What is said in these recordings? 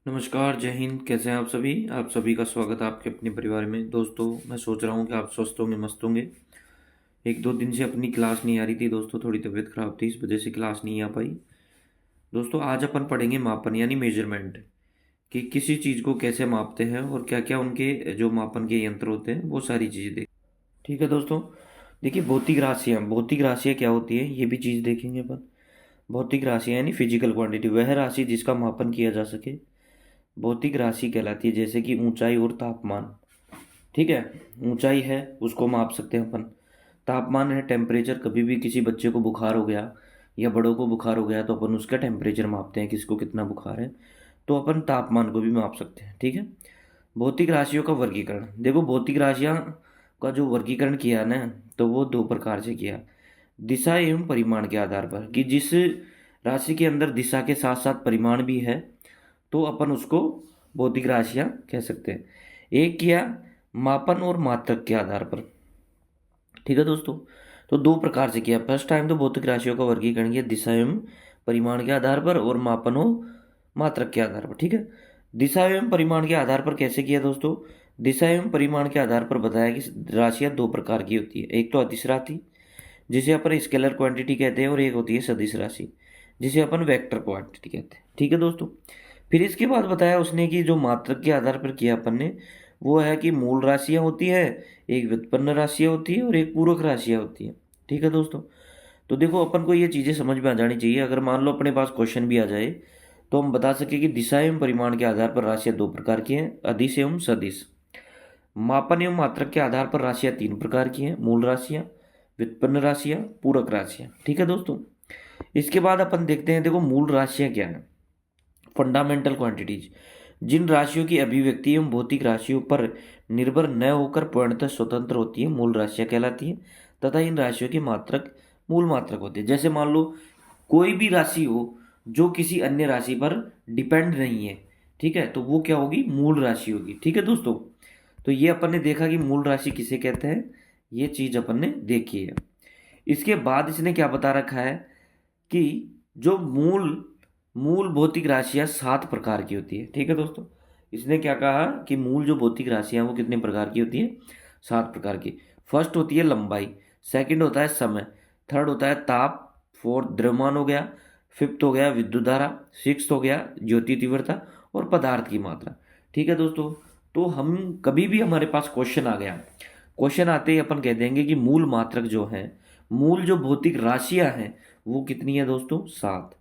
नमस्कार, जय हिंद। कैसे हैं आप सभी? आप सभी का स्वागत है आपके अपने परिवार में। दोस्तों, मैं सोच रहा हूँ कि आप स्वस्थ होंगे, मस्त होंगे। एक दो दिन से अपनी क्लास नहीं आ रही थी दोस्तों, थोड़ी तबीयत खराब थी, इस वजह से क्लास नहीं आ पाई। दोस्तों, आज अपन पढ़ेंगे मापन यानी मेजरमेंट, कि किसी चीज़ को कैसे मापते हैं और क्या क्या उनके जो मापन के यंत्र होते हैं वो सारी चीज़ें देख। ठीक है दोस्तों, देखिए भौतिक राशियाँ क्या होती है ये भी चीज़ देखेंगे अपन। भौतिक राशियाँ यानी फिजिकल क्वांटिटी, वह राशि जिसका मापन किया जा सके भौतिक राशि कहलाती है। जैसे कि ऊंचाई और तापमान। ठीक है, ऊंचाई है उसको माप सकते हैं अपन। तापमान है टेम्परेचर, कभी भी किसी बच्चे को बुखार हो गया या बड़ों को बुखार हो गया तो अपन उसका टेम्परेचर मापते हैं, किसको कितना बुखार है, तो अपन तापमान को भी माप सकते हैं। ठीक है। भौतिक राशियों का वर्गीकरण देखो, भौतिक राशियाँ का जो वर्गीकरण किया ना, तो वो दो प्रकार से किया। दिशा एवं परिमाण के आधार पर, कि जिस राशि के अंदर दिशा के साथ साथ परिमाण भी है तो अपन उसको भौतिक राशियाँ कह सकते हैं। एक किया मापन और मात्रक के आधार पर। ठीक है दोस्तों, तो दो प्रकार से किया। फर्स्ट टाइम तो भौतिक राशियों का वर्गीकरण किया दिशा एवं परिमाण के आधार पर और मापन और मात्रक के आधार पर। ठीक है। दिशा एवं परिमाण के आधार पर कैसे किया दोस्तों? दिशा एवं परिमाण के आधार पर बताया कि राशियाँ दो प्रकार की होती है। एक तो अदिश राशि जिसे अपन स्केलर क्वांटिटी कहते हैं, और एक होती है सदिश राशि जिसे अपन वेक्टर क्वांटिटी कहते हैं। ठीक है दोस्तों। फिर इसके बाद बताया उसने कि जो मात्रक के आधार पर किया अपन ने, वो है कि मूल राशियाँ होती है, एक व्युत्पन्न राशियाँ होती है और एक पूरक राशियाँ होती है। ठीक है दोस्तों। तो देखो, अपन को ये चीज़ें समझ में आ जानी चाहिए। अगर मान लो अपने पास क्वेश्चन भी आ जाए तो हम बता सके कि दिशा एवं परिमाण के आधार पर राशियाँ दो प्रकार की हैं, अदिश एवं सदिश। मापन एवं मात्रक के आधार पर राशियाँ तीन प्रकार की हैं, मूल राशियाँ, व्युत्पन्न राशियाँ, पूरक राशियाँ। ठीक है दोस्तों। इसके बाद अपन देखते हैं, देखो मूल राशियाँ क्या है। फंडामेंटल क्वांटिटीज, जिन राशियों की अभिव्यक्ति एवं भौतिक राशियों पर निर्भर न होकर पूर्णतः स्वतंत्र होती है, मूल राशियाँ कहलाती हैं। तथा इन राशियों की मात्रक मूल मात्रक होती है। जैसे मान लो कोई भी राशि हो जो किसी अन्य राशि पर डिपेंड नहीं है, ठीक है, तो वो क्या होगी? मूल राशि होगी। ठीक है दोस्तों। तो ये अपन ने देखा कि मूल राशि किसे कहते हैं, ये चीज अपन ने देखी है। इसके बाद इसने क्या बता रखा है कि जो मूल मूल भौतिक राशियां सात प्रकार की होती है। ठीक है दोस्तों। इसने क्या कहा कि मूल जो भौतिक राशियां वो कितने प्रकार की होती है? सात प्रकार की। फर्स्ट होती है लंबाई, सेकंड होता है समय, थर्ड होता है ताप, फोर्थ द्रव्यमान हो गया, फिफ्थ हो गया विद्युत धारा, सिक्स्थ हो गया ज्योति तीव्रता और पदार्थ की मात्रा। ठीक है दोस्तों। तो हम कभी भी हमारे पास क्वेश्चन आ गया, क्वेश्चन आते ही अपन कह देंगे कि मूल मात्रक जो है, मूल जो भौतिक राशियां हैं वो कितनी है दोस्तों? सात।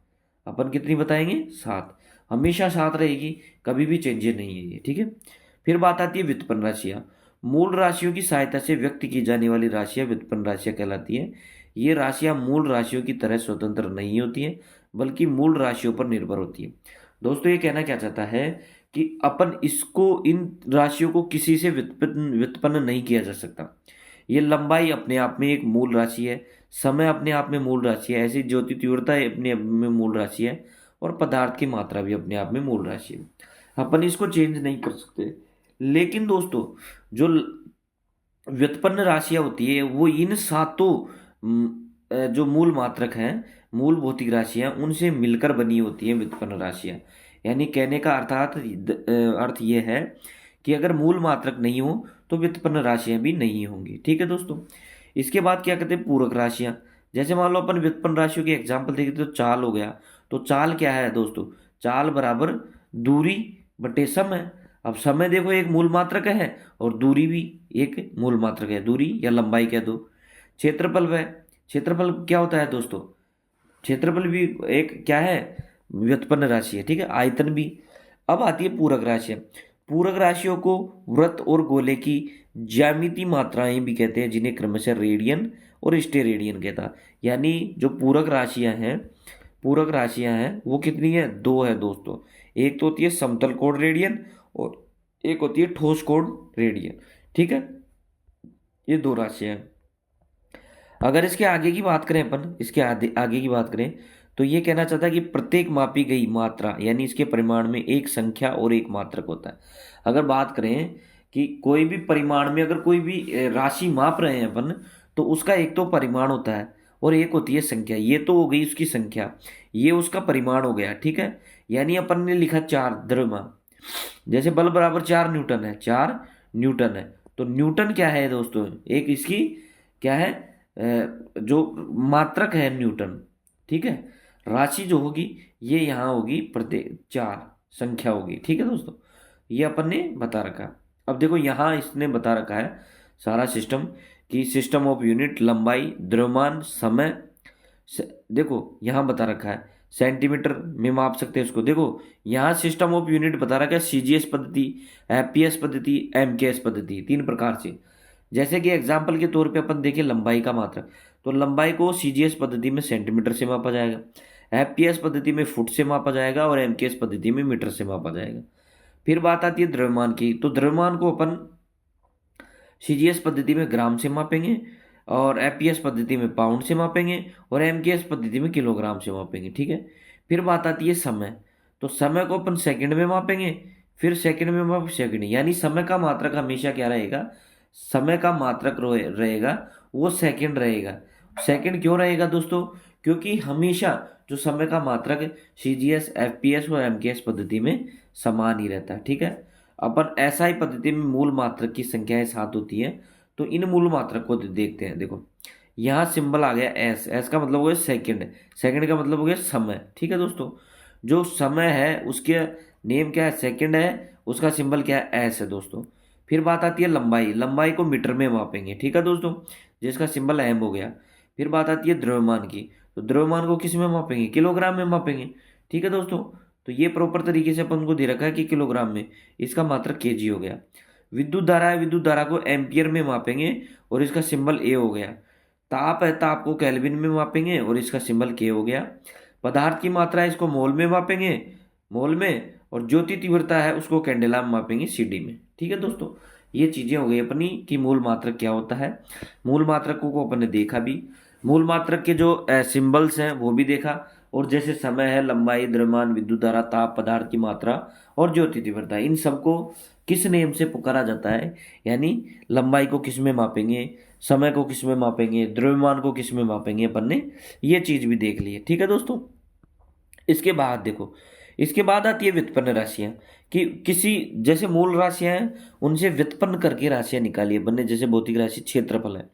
अपन कितनी बताएंगे? सात। हमेशा सात रहेगी, कभी भी चेंजेस नहीं है ये। ठीक है। फिर बात आती है व्युत्पन्न राशियां। मूल राशियों की सहायता से व्यक्त की जाने वाली राशियां व्युत्पन्न राशियां कहलाती हैं। ये राशियां मूल राशियों की तरह स्वतंत्र नहीं होती हैं, बल्कि मूल राशियों पर निर्भर होती है। दोस्तों, ये कहना क्या चाहता है कि अपन इसको, इन राशियों को किसी से व्युत्पन्न व्युत्पन्न नहीं किया जा सकता। ये लंबाई अपने आप में एक मूल राशि है, समय अपने आप में मूल राशि है, ऐसी ज्योति तीव्रता अपने आप में मूल राशि है, और पदार्थ की मात्रा भी अपने आप में मूल राशि है। अपन इसको चेंज नहीं कर सकते। लेकिन दोस्तों, जो व्युत्पन्न राशियां होती है वो इन सातों जो मूल मात्रक हैं, मूल भौतिक राशियां, उनसे मिलकर बनी होती हैं व्युत्पन्न राशियां। यानी कहने का अर्थ ये है कि अगर मूल मात्रक नहीं हो तो व्युत्पन्न राशियां भी नहीं होंगी। ठीक है दोस्तों। इसके बाद क्या कहते हैं? पूरक राशियां। जैसे मान लो अपन व्युत्पन्न राशियों के एग्जाम्पल देखें तो चाल हो गया। तो चाल क्या है दोस्तों? चाल बराबर दूरी बटे समय। अब समय देखो एक मूल मात्रक है और दूरी भी एक मूल मात्रक है, दूरी या लंबाई कह दो। क्षेत्रफल वह, क्षेत्रफल क्या होता है दोस्तों? क्षेत्रफल भी एक क्या है? व्युत्पन्न राशि है। ठीक है। आयतन भी। अब आती है पूरक राशियां। पूरक राशियों को वृत्त और गोले की ज्यामितीय मात्राएं भी कहते हैं, जिन्हें क्रमशः रेडियन और स्टेरेडियन कहता है। यानी जो पूरक राशियां हैं वो कितनी है? दो है दोस्तों। एक तो होती है समतल कोण रेडियन और एक होती है ठोस कोण रेडियन। ठीक है। ये दो राशियां हैं। अगर इसके आगे की बात करें, अपन इसके आगे आगे की बात करें तो ये कहना चाहता है कि प्रत्येक मापी गई मात्रा यानी इसके परिमाण में एक संख्या और एक मात्रक होता है। अगर बात करें कि कोई भी परिमाण में अगर कोई भी राशि माप रहे हैं अपन, तो उसका एक तो परिमाण होता है और एक होती है संख्या। ये तो हो गई उसकी संख्या, ये उसका परिमाण हो गया। ठीक है। यानी अपन ने लिखा 4 द्रव्यमान। जैसे बल बराबर 4 न्यूटन है, 4 न्यूटन है, तो न्यूटन क्या है दोस्तों, एक इसकी क्या है जो मात्रक है न्यूटन। ठीक है, राशि जो होगी ये यहाँ होगी प्रत्येक 4 संख्या होगी। ठीक है दोस्तों, ये अपन ने बता रखा। अब देखो यहाँ इसने बता रखा है सारा सिस्टम कि सिस्टम ऑफ यूनिट, लंबाई, द्रव्यमान, समय। देखो यहाँ बता रखा है सेंटीमीटर में माप सकते हैं इसको। देखो यहाँ सिस्टम ऑफ यूनिट बता रखा है सीजीएस पद्धति, एफपीएस पद्धति, एमकेएस पद्धति, 3 प्रकार से। जैसे कि एग्जाम्पल के तौर पे अपन देखें लंबाई का मात्रक, तो लंबाई को सीजीएस पद्धति में सेंटीमीटर से मापा जाएगा, एफपीएस पद्धति में फुट से मापा जाएगा और एमकेएस पद्धति में मीटर से मापा जाएगा। फिर बात आती है द्रव्यमान की, तो द्रव्यमान को अपन सीजीएस पद्धति में ग्राम से मापेंगे और एफपीएस पद्धति में पाउंड से मापेंगे और एमकेएस पद्धति में किलोग्राम से मापेंगे। ठीक है, फिर बात आती है समय, तो समय को अपन सेकंड में मापेंगे, फिर सेकंड में माप सेकंड, यानी समय का मात्रक हमेशा क्या रहेगा, समय का मात्रक रहेगा वो सेकंड रहेगा। सेकंड क्यों रहेगा दोस्तों, क्योंकि हमेशा जो समय का मात्रक सीजीएस, एफपीएस और एमकेएस पद्धति में समान ही रहता है। ठीक है, अपन एसआई पद्धति में मूल मात्रक की संख्याएं 7 होती है, तो इन मूल मात्रक को देखते हैं। देखो यहाँ सिंबल आ गया एस, एस का मतलब हो गया सेकंड, सेकंड का मतलब हो गया समय। ठीक है दोस्तों, जो समय है उसके नेम क्या है, सेकंड है, उसका सिंबल क्या है, एस है दोस्तों। फिर बात आती है लंबाई, लंबाई को मीटर में मापेंगे। ठीक है दोस्तों, जिसका सिंबल एम हो गया। फिर बात आती है द्रव्यमान की, तो द्रव्यमान को किस में मापेंगे, किलोग्राम में मापेंगे। ठीक है दोस्तों, तो ये प्रॉपर तरीके से अपन को दे रखा है कि किलोग्राम में, इसका मात्रक केजी हो गया। विद्युत धारा है, विद्युत धारा को एम्पियर में मापेंगे और इसका सिंबल ए हो गया। ताप है, ताप को केल्विन में मापेंगे और इसका सिंबल के हो गया। पदार्थ की मात्रा है, इसको मोल में मापेंगे, मोल में, और ज्योति तीव्रता है उसको कैंडेला में मापेंगे, सीडी में। ठीक है दोस्तों, ये चीजें हो गई अपनी कि मूल मात्रक क्या होता है। मूल मात्रकों को अपन ने देखा भी, मूल मात्रक के जो सिंबल्स हैं वो भी देखा, और जैसे समय है, लंबाई, द्रव्यमान, विद्युत धारा, ताप, पदार्थ की मात्रा और ज्योति तीव्रता, इन सबको किस नेम से पुकारा जाता है, यानी लंबाई को किस में मापेंगे, समय को किस में मापेंगे, द्रव्यमान को किस में मापेंगे, अपन ने ये चीज भी देख ली है। ठीक है दोस्तों, इसके बाद देखो, इसके बाद आती है व्युत्पन्न राशियां, कि किसी जैसे मूल राशियां हैं उनसे व्युत्पन्न करके राशियां निकालिए बनने। जैसे भौतिक राशि क्षेत्रफल है,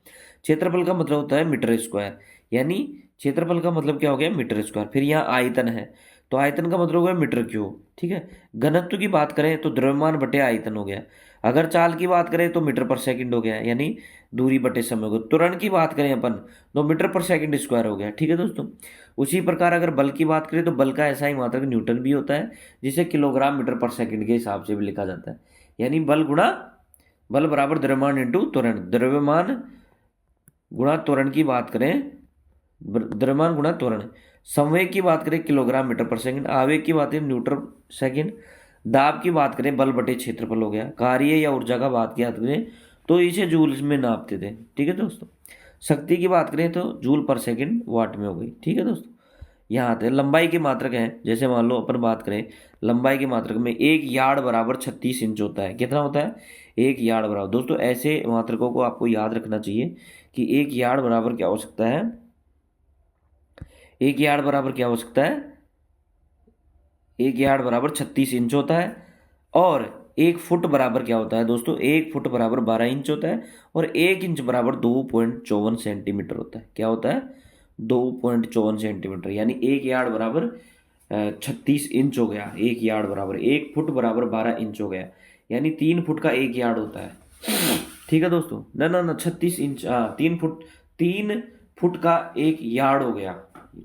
क्षेत्रफल का मतलब होता है मीटर स्क्वायर, यानी क्षेत्रफल का मतलब क्या हो गया, मीटर स्क्वायर। फिर यहाँ आयतन है, तो आयतन का मतलब हो गया मीटर क्यूब। ठीक है, घनत्व की बात करें तो द्रव्यमान बटे आयतन हो गया। अगर चाल की बात करें तो मीटर पर सेकंड हो गया, यानी दूरी बटे समय हो गया। त्वरण की बात करें अपन तो मीटर पर सेकंड स्क्वायर हो गया। ठीक है दोस्तों, उसी प्रकार अगर बल की बात करें तो बल का ऐसा ही मात्रक न्यूटन भी होता है, जिसे किलोग्राम मीटर पर सेकंड के हिसाब से भी लिखा जाता है। यानी बल गुणा बल बराबर द्रव्यमान इंटू त्वरण, द्रव्यमान गुणा त्वरण की बात करें, द्रव्यमान गुणा त्वरण। संवेग की बात करें किलोग्राम मीटर पर सेकंड, आवेग की बात करें न्यूटन सेकंड, दाब की बात करें बल बटे क्षेत्रफल हो गया। कार्य या ऊर्जा का बात की करें तो इसे जूल में नापते थे। ठीक है दोस्तों, शक्ति की बात करें तो जूल पर सेकंड वाट में हो गई। ठीक है दोस्तों, यहाँ आते हैं लंबाई के मात्रक हैं। जैसे मान लो अपन बात करें लंबाई के मात्रक में, 1 यार्ड बराबर 36 इंच होता है। कितना होता है, 1 यार्ड बराबर। दोस्तों ऐसे मात्रकों को आपको याद रखना चाहिए कि 1 यार्ड बराबर क्या हो सकता है, 1 यार्ड बराबर क्या हो सकता है, 1 यार्ड बराबर 36 इंच होता है। और 1 फुट बराबर क्या होता है दोस्तों, 1 फुट बराबर 12 इंच होता है। और 1 इंच बराबर 2.54 सेंटीमीटर होता है। क्या होता है, 2.54 सेंटीमीटर, यानी 1 यार्ड बराबर 36 इंच हो गया। 1 यार्ड बराबर 1 फुट बराबर 12 इंच हो गया, यानी 3 फुट का 1 यार्ड होता है। ठीक है दोस्तों, ना ना ना 36 इंच, 3 फुट का 1 यार्ड हो गया।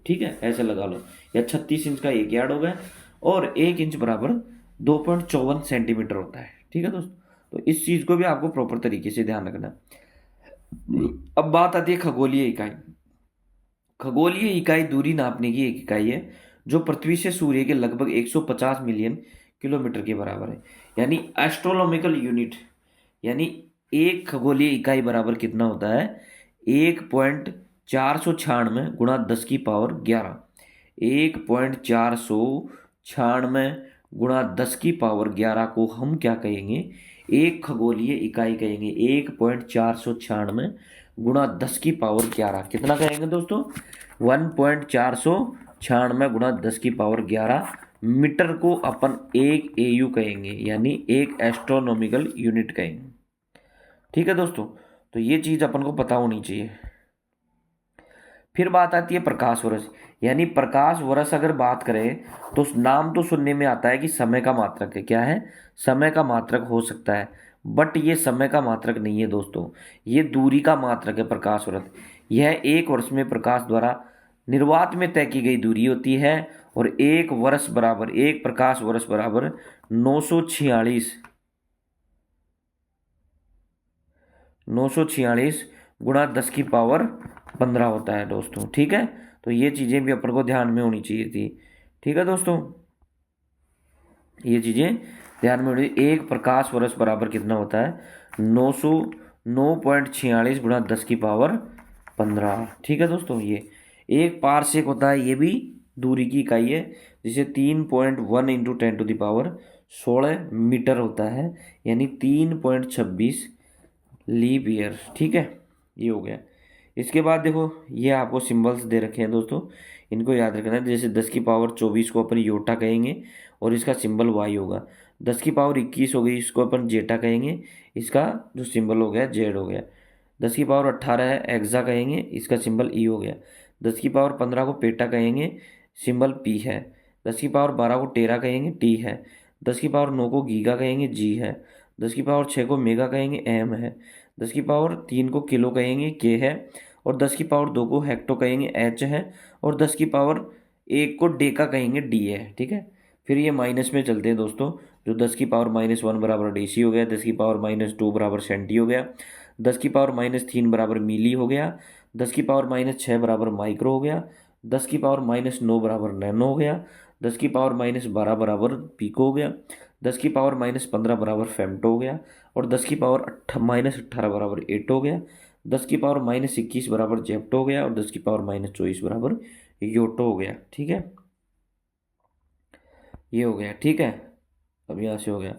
ठीक है, ऐसे लगा लो, या 36 इंच का 1 यार्ड हो गया, और 1 इंच बराबर 2.54 सेंटीमीटर होता है। ठीक है दोस्तों, तो इस चीज को भी आपको प्रॉपर तरीके से ध्यान रखना। अब बात आती है खगोलीय इकाई। खगोलीय इकाई दूरी नापने की एक इकाई है जो पृथ्वी से सूर्य के लगभग 150 मिलियन किलोमीटर के बराबर है, यानी एस्ट्रोनॉमिकल यूनिट। यानी एक खगोलीय इकाई बराबर कितना होता है, 1.496 गुणा 10 की पावर 11। 1.496 गुणा 10 की पावर 11 को हम क्या कहेंगे, एक खगोलीय इकाई कहेंगे। 1.496 गुणा 10 की पावर 11 कितना कहेंगे दोस्तों, 1.496 गुणा 10 की पावर 11 मीटर को अपन एक एयू कहेंगे, यानी एक एस्ट्रोनॉमिकल यूनिट कहेंगे। ठीक है दोस्तों, तो ये चीज अपन को पता होनी चाहिए। फिर बात आती है प्रकाश वर्ष, यानी प्रकाश वर्ष अगर बात करें तो नाम तो सुनने में आता है कि समय का मात्रक है। क्या है? समय का मात्रक हो सकता है, बट ये समय का मात्रक नहीं है दोस्तों, ये दूरी का मात्रक है प्रकाश वर्ष। यह एक वर्ष में प्रकाश द्वारा निर्वात में तय की गई दूरी होती है, और एक वर्ष बराबर, एक प्रकाश वर्ष बराबर 946 गुणा 10 की पावर 15 होता है दोस्तों। ठीक है, तो ये चीज़ें भी अपन को ध्यान में होनी चाहिए थी। ठीक है दोस्तों, ये चीज़ें ध्यान में होनी। एक प्रकाश वर्ष बराबर कितना होता है? 909.46 गुणा 10 की पावर 15। ठीक है दोस्तों, ये एक पारसेक होता है, ये भी दूरी की इकाई है, जिसे 3.1 इंटू 10 की पावर 16 मीटर होता है, यानी 3.26 लीप ईयर। ठीक है, ये हो गया। इसके बाद देखो, ये आपको सिंबल्स दे रखे हैं दोस्तों, इनको याद रखना है। जैसे 10 की पावर 24 को अपन योटा कहेंगे और इसका सिंबल वाई होगा। 10 की पावर 21 हो गई, इसको अपन जेटा कहेंगे, इसका जो सिंबल हो गया जेड हो गया। 10 की पावर 18 है, एक्सा कहेंगे, इसका सिंबल ई हो गया। 10 की पावर 15 को पेटा कहेंगे, सिंबल पी है। 10 की पावर 12 को टेरा कहेंगे, टी है। 10 की पावर 9 को गीगा कहेंगे, जी है। 10 की पावर 6 को मेगा कहेंगे, एम है। 10 की पावर 3 को किलो कहेंगे, के है। और 10 की पावर 2 को हेक्टो कहेंगे, एच है। और 10 की पावर 1 को डेका कहेंगे, डी है। ठीक है, फिर ये माइनस में चलते हैं दोस्तों, जो 10 की पावर-1 बराबर डेसी हो गया, 10 की पावर-2 बराबर सेंटी हो गया, 10 की पावर-3 बराबर मिली हो गया, 10 की पावर-6 बराबर माइक्रो हो गया, 10 की पावर-9 बराबर नैनो हो गया, 10 की पावर-12 बराबर पिको हो गया, 10 की पावर-15 बराबर फेम्टो हो गया, और 10 की पावर-18 बराबर एटो हो गया, 10 की पावर-21 बराबर जेप्टो हो गया, और 10 की पावर-24 बराबर योटो हो गया। ठीक है, ये हो गया। ठीक है, अब यहाँ से हो गया,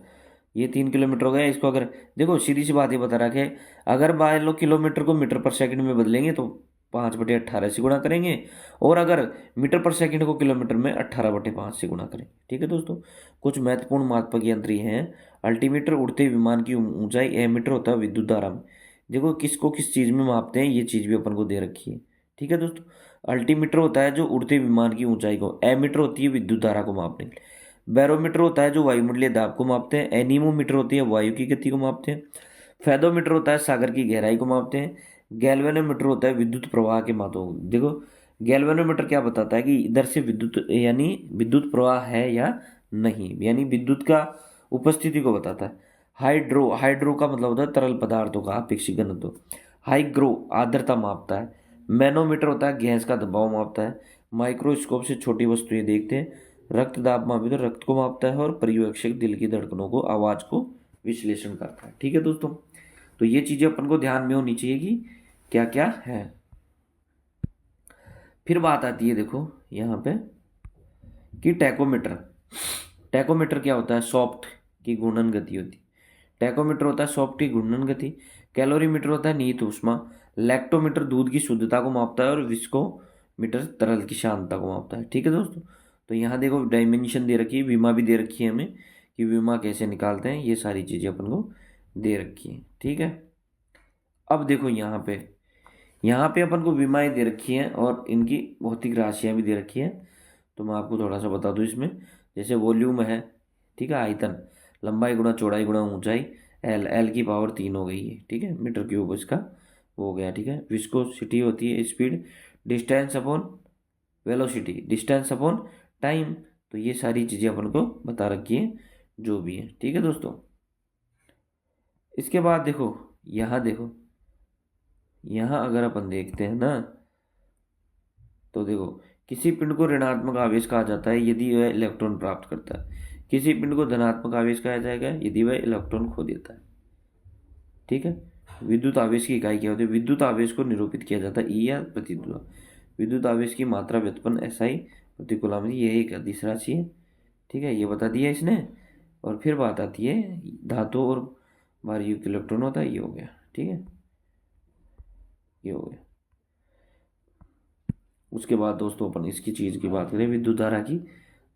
ये 3 किलोमीटर हो गया। इसको अगर देखो, सीधी सी बात ये बता रखा है, अगर मान लो किलोमीटर को मीटर पर सेकंड में बदलेंगे तो 5/18 से गुणा करेंगे, और अगर मीटर पर सेकंड को किलोमीटर में 18/5 से गुणा करेंगे। ठीक है दोस्तों, कुछ महत्वपूर्ण मापक यंत्र हैं। अल्टीमीटर उड़ते विमान की ऊंचाई, एमीटर होता है विद्युत धारा में। देखो, किसको किस चीज़ में मापते हैं, ये चीज़ भी अपन को दे रखी है। ठीक है दोस्तों, अल्टीमीटर होता है जो उड़ते विमान की ऊंचाई को, एमीटर होती है विद्युत धारा को मापने के लिए, बैरोमीटर होता है जो वायुमंडलीय दाब को मापते हैं, एनीमोमीटर होती है वायु की गति को मापते हैं, फेदोमीटर होता है सागर की गहराई को मापते हैं, गैल्वेनोमीटर होता है विद्युत प्रवाह के मापों। देखो, गैल्वेनोमीटर क्या बताता है कि इधर से विद्युत, यानी विद्युत प्रवाह है या नहीं, यानी विद्युत का उपस्थिति को बताता है। हाइड्रो का मतलब होता है तरल पदार्थों का अपेक्षित घनत्व। हाइग्रो आर्द्रता मापता है। मैनोमीटर होता है गैस का दबाव मापता है। माइक्रोस्कोप से छोटी वस्तुएं देखते हैं। रक्तदाब मापी तो रक्त को मापता है, और पर्यवेक्षक दिल की धड़कनों को, आवाज को विश्लेषण करता है। ठीक है दोस्तों, तो ये चीजें अपन को ध्यान में होनी चाहिए कि क्या क्या है। फिर बात आती है देखो यहाँ पे कि टैकोमीटर। टैकोमीटर क्या होता है? सॉफ्ट की घूर्णन गति होती है। टैकोमीटर होता है सॉफ्ट की घूर्णन गति। कैलोरीमीटर होता है निहित ऊष्मा। लैक्टोमीटर दूध की शुद्धता को मापता है, और विस्कोमीटर तरल की शांतता को मापता है। ठीक है दोस्तों, तो यहाँ देखो डायमेंशन दे रखी है, विमा भी दे रखी है हमें कि विमा कैसे निकालते हैं, ये सारी चीज़ें अपन को दे रखी है। ठीक है, अब देखो यहाँ पे अपन को विमाएँ दे रखी हैं और इनकी भौतिक राशियाँ भी दे रखी हैं। तो मैं आपको थोड़ा सा बता दूँ इसमें, जैसे वॉल्यूम है, ठीक है, आयतन, लंबाई गुणा चौड़ाई गुणा ऊंचाई, L की पावर 3 हो गई है। ठीक है, मीटर क्यूब इसका हो गया। ठीक है, विस्कोसिटी होती है speed, distance upon velocity, distance upon time. तो ये सारी चीज़ें अपन को बता रखी हैं जो भी है। ठीक है दोस्तों, इसके बाद देखो यहाँ अगर अपन देखते हैं ना, तो देखो, किसी पिंड को ऋणात्मक आवेश कहा जाता है यदि वह इलेक्ट्रॉन प्राप्त करता है। किसी पिंड को धनात्मक आवेश कहा जाएगा यदि वह इलेक्ट्रॉन खो देता है। ठीक है, विद्युत आवेश की इकाई क्या होती है? विद्युत आवेश को निरूपित किया जाता है ई या प्रतिकूल। विद्युत आवेश की मात्रा व्युत्पन्न एसआई प्रति कूलम, ये एक अदिश राशि है। ठीक है, ये बता दिया इसने। और फिर बात आती है धातु और भारी युक्त इलेक्ट्रॉन होता है, ये हो गया। ठीक है, ये हो गया। उसके बाद दोस्तों अपन इसकी चीज़ की बात करें विद्युत धारा की,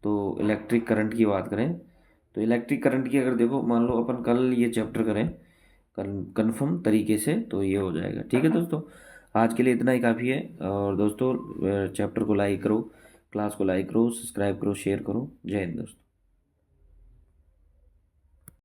तो इलेक्ट्रिक करंट की बात करें तो इलेक्ट्रिक करंट की अगर देखो मान लो अपन कल ये चैप्टर करें कन्फर्म तरीके से तो ये हो जाएगा। ठीक है दोस्तों, आज के लिए इतना ही काफ़ी है। और दोस्तों चैप्टर को लाइक करो, क्लास को लाइक करो, सब्सक्राइब करो, शेयर करो। जय हिंद दोस्तों।